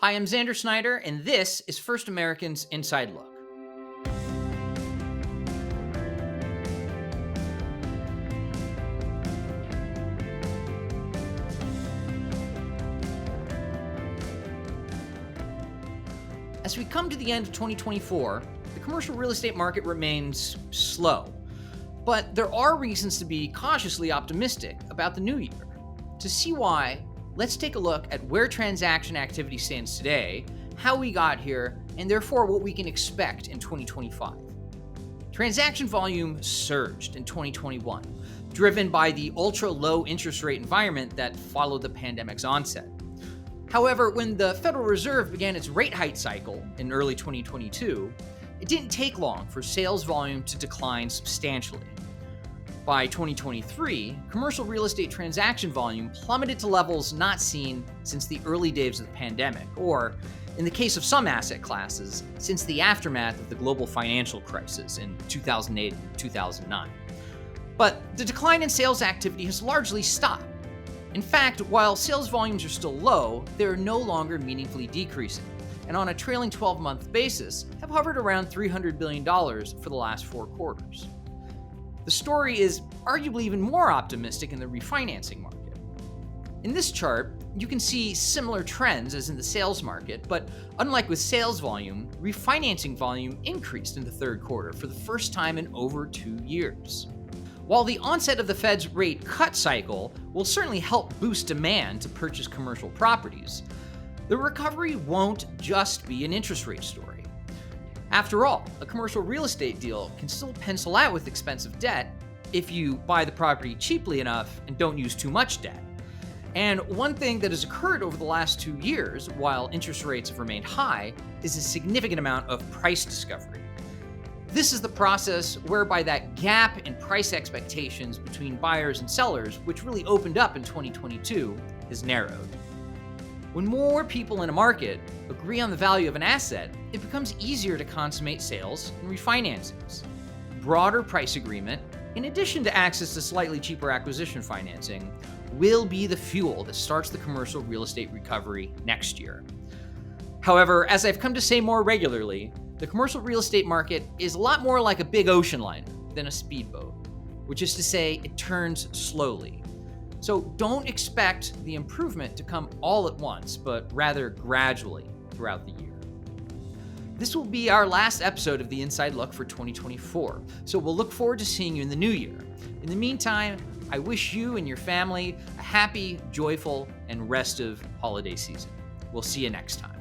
Hi, I'm Xander Snyder, and this is First American's Inside Look. As we come to the end of 2024, the commercial real estate market remains slow. But there are reasons to be cautiously optimistic about the new year. To see why, let's take a look at where transaction activity stands today, how we got here, and therefore what we can expect in 2025. Transaction volume surged in 2021, driven by the ultra-low interest rate environment that followed the pandemic's onset. However, when the Federal Reserve began its rate hike cycle in early 2022, it didn't take long for sales volume to decline substantially. By 2023, commercial real estate transaction volume plummeted to levels not seen since the early days of the pandemic, or, in the case of some asset classes, since the aftermath of the global financial crisis in 2008 and 2009. But the decline in sales activity has largely stopped. In fact, while sales volumes are still low, they're no longer meaningfully decreasing, and on a trailing 12-month basis have hovered around $300 billion for the last 4 quarters. The story is arguably even more optimistic in the refinancing market. In this chart, you can see similar trends as in the sales market, but unlike with sales volume, refinancing volume increased in the third quarter for the first time in over 2 years. While the onset of the Fed's rate cut cycle will certainly help boost demand to purchase commercial properties, the recovery won't just be an interest rate story. After all, a commercial real estate deal can still pencil out with expensive debt if you buy the property cheaply enough and don't use too much debt. And one thing that has occurred over the last 2 years, while interest rates have remained high, is a significant amount of price discovery. This is the process whereby that gap in price expectations between buyers and sellers, which really opened up in 2022, is narrowed. When more people in a market agree on the value of an asset, it becomes easier to consummate sales and refinancings. Broader price agreement, in addition to access to slightly cheaper acquisition financing, will be the fuel that starts the commercial real estate recovery next year. However, as I've come to say more regularly, the commercial real estate market is a lot more like a big ocean liner than a speedboat, which is to say it turns slowly. So don't expect the improvement to come all at once, but rather gradually throughout the year. This will be our last episode of the Inside Look for 2024, so we'll look forward to seeing you in the new year. In the meantime, I wish you and your family a happy, joyful, and restive holiday season. We'll see you next time.